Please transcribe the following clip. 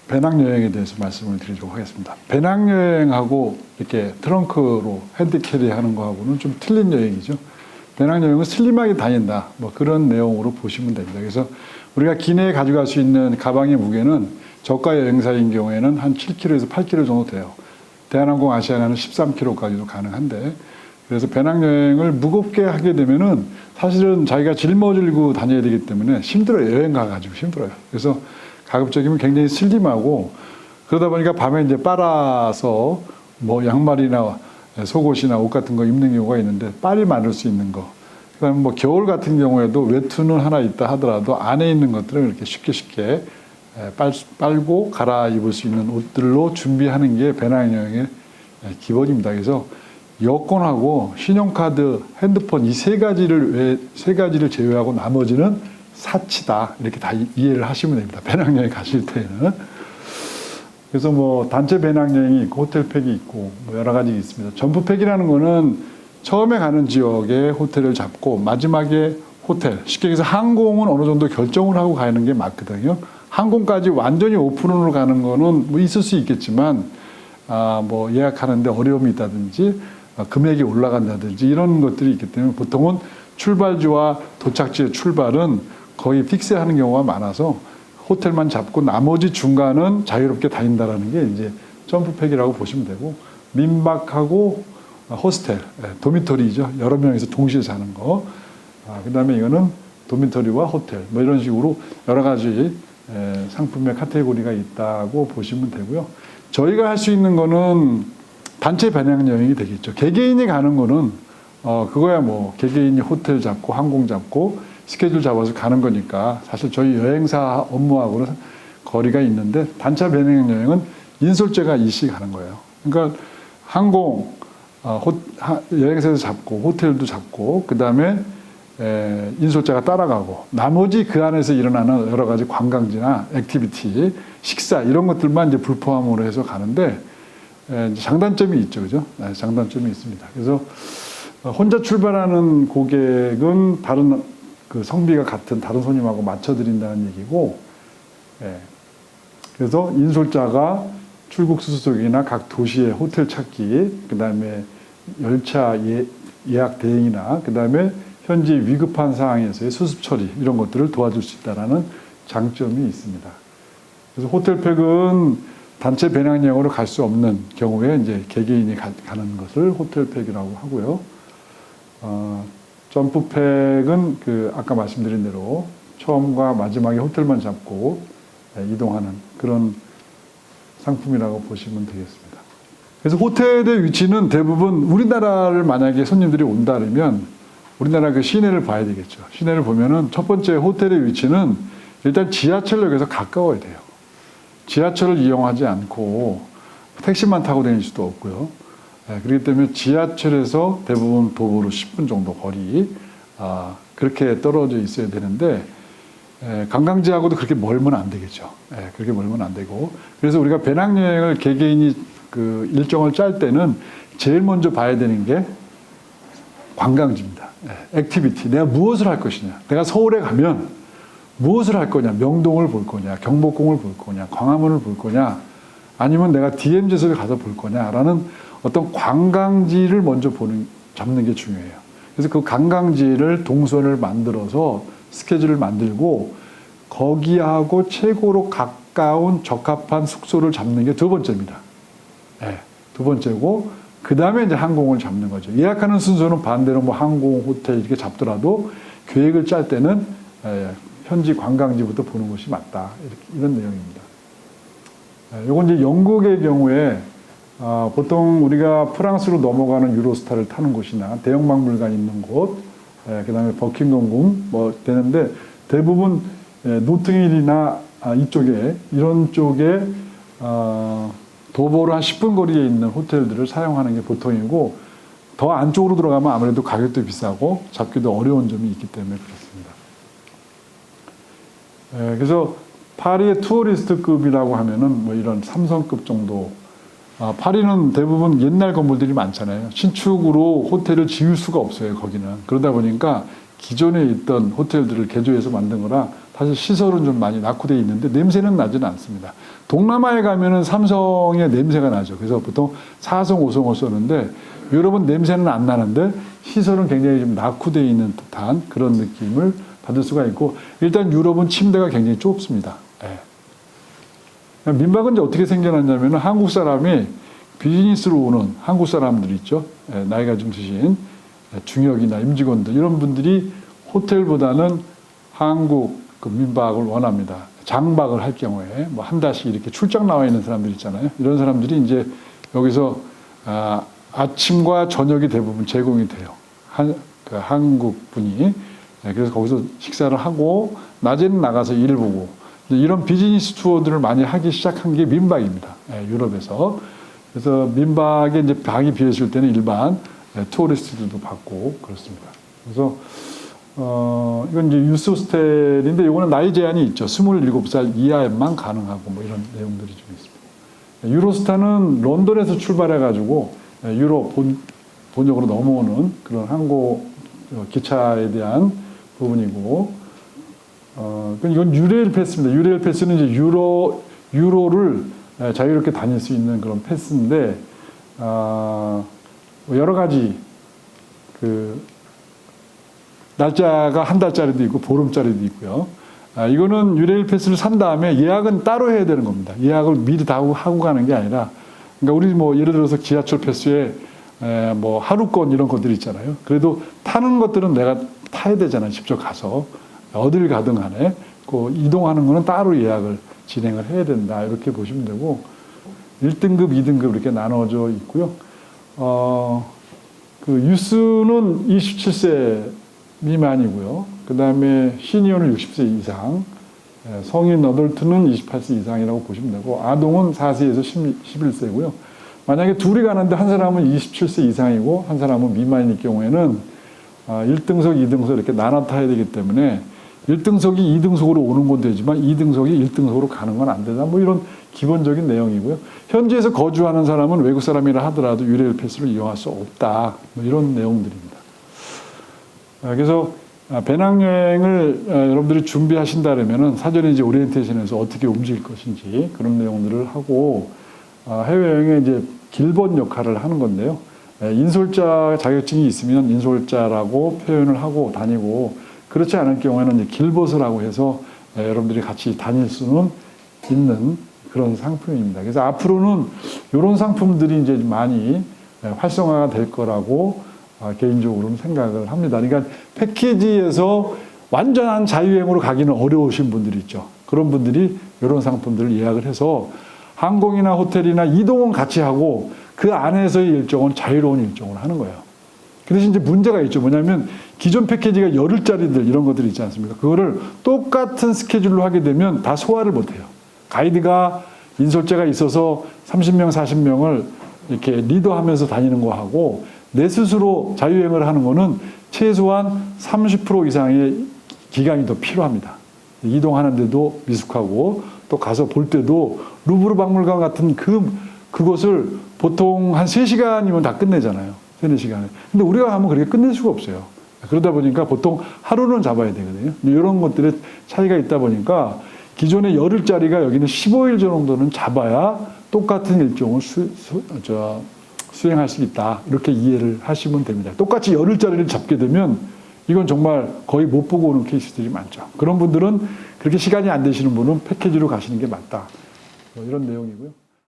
배낭여행에 대해서 말씀을 드리도록 하겠습니다. 배낭여행하고 이렇게 트렁크로 핸드캐리 하는 거하고는 좀 틀린 여행이죠. 배낭여행은 슬림하게 다닌다. 뭐 그런 내용으로 보시면 됩니다. 그래서 우리가 기내에 가져갈 수 있는 가방의 무게는 저가 여행사인 경우에는 한 7kg에서 8kg 정도 돼요. 대한항공 아시아나는 13kg까지도 가능한데, 그래서 배낭여행을 무겁게 하게 되면은 사실은 자기가 짊어지고 다녀야 되기 때문에 힘들어요. 여행 가가지고 힘들어요. 그래서 가급적이면 굉장히 슬림하고, 그러다 보니까 밤에 이제 빨아서 뭐 양말이나 속옷이나 옷 같은 거 입는 경우가 있는데, 빨이 많을 수 있는 거. 그다음에 뭐 겨울 같은 경우에도 외투는 하나 있다 하더라도 안에 있는 것들은 이렇게 쉽게 빨고 갈아입을 수 있는 옷들로 준비하는 게 배낭여행의 기본입니다. 그래서 여권하고 신용카드, 핸드폰 이 세 가지를 제외하고 나머지는 사치다. 이렇게 다 이해를 하시면 됩니다. 배낭여행 가실 때는. 그래서 뭐 단체 배낭여행이 있고 호텔팩이 있고 뭐 여러 가지 있습니다. 점프팩이라는 거는 처음에 가는 지역에 호텔을 잡고 마지막에 호텔, 쉽게 얘기해서 항공은 어느 정도 결정을 하고 가는 게 맞거든요. 항공까지 완전히 오픈으로 가는 거는 뭐 있을 수 있겠지만, 뭐 예약하는데 어려움이 있다든지, 금액이 올라간다든지 이런 것들이 있기 때문에 보통은 출발지와 도착지의 출발은 거의 픽스하는 경우가 많아서 호텔만 잡고 나머지 중간은 자유롭게 다닌다라는 게 이제 점프팩이라고 보시면 되고, 민박하고 호스텔, 도미토리죠. 여러 명이서 동시에 자는 거. 그 다음에 이거는 도미토리와 호텔, 뭐 이런 식으로 여러 가지 상품의 카테고리가 있다고 보시면 되고요. 저희가 할 수 있는 거는 단체 배낭여행이 되겠죠. 개개인이 가는 거는 그거야 뭐 개개인이 호텔 잡고 항공 잡고 스케줄 잡아서 가는 거니까 사실 저희 여행사 업무하고는 거리가 있는데, 단체 배낭여행은 인솔제가 일시 가는 거예요. 그러니까 항공, 여행사에서 잡고 호텔도 잡고 그 다음에 인솔자가 따라가고, 나머지 그 안에서 일어나는 여러 가지 관광지나 액티비티, 식사 이런 것들만 이제 불포함으로 해서 가는데, 장단점이 있죠, 그죠? 장단점이 있습니다. 그래서 혼자 출발하는 고객은 다른 그 성비가 같은 다른 손님하고 맞춰드린다는 얘기고, 그래서 인솔자가 출국 수속이나 각 도시의 호텔 찾기, 그 다음에 열차 예약 대행이나 그 다음에 현지 위급한 상황에서의 수습 처리 이런 것들을 도와줄 수 있다는 장점이 있습니다. 그래서 호텔팩은 단체 배낭여행으로 갈 수 없는 경우에 이제 개개인이 가는 것을 호텔팩이라고 하고요. 점프팩은 그 아까 말씀드린 대로 처음과 마지막에 호텔만 잡고 이동하는 그런 상품이라고 보시면 되겠습니다. 그래서 호텔의 위치는 대부분 우리나라를 만약에 손님들이 온다면 우리나라 그 시내를 봐야 되겠죠. 시내를 보면은 첫 번째 호텔의 위치는 일단 지하철역에서 가까워야 돼요. 지하철을 이용하지 않고 택시만 타고 다닐 수도 없고요. 그렇기 때문에 지하철에서 대부분 도보로 10분 정도 거리, 그렇게 떨어져 있어야 되는데, 관광지하고도 그렇게 멀면 안 되겠죠. 그렇게 멀면 안 되고. 그래서 우리가 배낭여행을 개개인이 그 일정을 짤 때는 제일 먼저 봐야 되는 게 관광지입니다. 액티비티. 내가 무엇을 할 것이냐. 내가 서울에 가면 무엇을 할 거냐. 명동을 볼 거냐. 경복궁을 볼 거냐. 광화문을 볼 거냐. 아니면 내가 DMZ를 가서 볼 거냐라는 어떤 관광지를 먼저 잡는 게 중요해요. 그래서 그 관광지를 동선을 만들어서 스케줄을 만들고 거기하고 최고로 가까운 적합한 숙소를 잡는 게 두 번째입니다. 두 번째고, 그 다음에 이제 항공을 잡는 거죠. 예약하는 순서는 반대로 뭐 항공, 호텔 이렇게 잡더라도 계획을 짤 때는 현지 관광지부터 보는 것이 맞다. 이런 내용입니다. 요건 이제 영국의 경우에 보통 우리가 프랑스로 넘어가는 유로스타를 타는 곳이나 대형박물관 있는 곳, 그 다음에 버킹엄궁 뭐 되는데, 대부분 노팅힐이나 이런 쪽에 도보로 한 10분 거리에 있는 호텔들을 사용하는 게 보통이고, 더 안쪽으로 들어가면 아무래도 가격도 비싸고 잡기도 어려운 점이 있기 때문에 그렇습니다. 그래서 파리의 투어리스트급이라고 하면은 뭐 이런 3성급 정도. 파리는 대부분 옛날 건물들이 많잖아요. 신축으로 호텔을 지을 수가 없어요, 거기는. 그러다 보니까 기존에 있던 호텔들을 개조해서 만든 거라 사실 시설은 좀 많이 낙후되어 있는데 냄새는 나지는 않습니다. 동남아에 가면은 삼성의 냄새가 나죠. 그래서 보통 4성, 5성을 쓰는데 유럽은 냄새는 안 나는데 시설은 굉장히 좀 낙후되어 있는 듯한 그런 느낌을 받을 수가 있고, 일단 유럽은 침대가 굉장히 좁습니다. 예. 민박은 이제 어떻게 생겨났냐면 한국 사람이 비즈니스로 오는 한국 사람들 있죠. 예, 나이가 좀 드신 중역이나 임직원들 이런 분들이 호텔보다는 한국 그 민박을 원합니다. 장박을 할 경우에 뭐 한 달씩 이렇게 출장 나와 있는 사람들 있잖아요. 이런 사람들이 이제 여기서 아침과 저녁이 대부분 제공이 돼요. 그 한국 분이. 그래서 거기서 식사를 하고 낮에는 나가서 일 보고 이런 비즈니스 투어들을 많이 하기 시작한 게 민박입니다. 유럽에서. 그래서 민박에 이제 방이 비었을 때는 일반 투어리스트들도 받고 그렇습니다. 그래서 이건 이제 유스 호스텔인데 이거는 나이 제한이 있죠. 27살 이하에만 가능하고 뭐 이런 내용들이 좀 있습니다. 유로스타는 런던에서 출발해가지고 유럽 본역으로 넘어오는 그런 항공 기차에 대한 부분이고, 이건 유레일 패스입니다. 유레일 패스는 이제 유로를 자유롭게 다닐 수 있는 그런 패스인데, 여러 가지 그 날짜가 한 달짜리도 있고 보름짜리도 있고요. 이거는 유레일 패스를 산 다음에 예약은 따로 해야 되는 겁니다. 예약을 미리 다 하고 가는 게 아니라, 그러니까 우리 뭐 예를 들어서 지하철 패스에 뭐 하루권 이런 것들이 있잖아요. 그래도 타는 것들은 내가 타야 되잖아요. 직접 가서 어딜 가든 간에 그 이동하는 거는 따로 예약을 진행을 해야 된다. 이렇게 보시면 되고 1등급, 2등급 이렇게 나눠져 있고요. 그 유스는 27세 미만이고요. 그 다음에 시니어는 60세 이상, 성인 어덜트는 28세 이상이라고 보시면 되고, 아동은 4세에서 11세고요. 만약에 둘이 가는데 한 사람은 27세 이상이고 한 사람은 미만일 경우에는 1등석, 2등석 이렇게 나눠 타야 되기 때문에 1등석이 2등석으로 오는 건 되지만 2등석이 1등석으로 가는 건 안 된다. 뭐 이런 기본적인 내용이고요. 현지에서 거주하는 사람은 외국 사람이라 하더라도 유레일 패스를 이용할 수 없다. 뭐 이런 내용들입니다. 그래서 배낭여행을 여러분들이 준비하신다면은 사전에 이제 오리엔테이션에서 어떻게 움직일 것인지 그런 내용들을 하고, 해외여행에 이제 길본 역할을 하는 건데요. 인솔자 자격증이 있으면 인솔자라고 표현을 하고 다니고, 그렇지 않을 경우에는 이제 길버스라고 해서 여러분들이 같이 다닐 수는 있는 그런 상품입니다. 그래서 앞으로는 이런 상품들이 이제 많이 활성화가 될 거라고 개인적으로는 생각을 합니다. 그러니까 패키지에서 완전한 자유여행으로 가기는 어려우신 분들이 있죠. 그런 분들이 이런 상품들을 예약을 해서 항공이나 호텔이나 이동은 같이 하고 그 안에서의 일정은 자유로운 일정을 하는 거예요. 그래서 이제 문제가 있죠. 뭐냐면 기존 패키지가 열흘짜리들 이런 것들이 있지 않습니까? 그거를 똑같은 스케줄로 하게 되면 다 소화를 못해요. 가이드가 인솔자가 있어서 30명, 40명을 이렇게 리더하면서 다니는 거하고 내 스스로 자유여행을 하는 거는 최소한 30% 이상의 기간이 더 필요합니다. 이동하는데도 미숙하고 또 가서 볼 때도 루브르 박물관 같은 그것을 보통 한 3시간이면 다 끝내잖아요. 3, 4시간에. 근데 우리가 가면 그렇게 끝낼 수가 없어요. 그러다 보니까 보통 하루는 잡아야 되거든요. 이런 것들의 차이가 있다 보니까 기존의 열흘짜리가 여기는 15일 정도는 잡아야 똑같은 일정을 수행할 수 있다. 이렇게 이해를 하시면 됩니다. 똑같이 열흘짜리를 잡게 되면 이건 정말 거의 못 보고 오는 케이스들이 많죠. 그런 분들은 그렇게 시간이 안 되시는 분은 패키지로 가시는 게 맞다. 뭐 이런 내용이고요.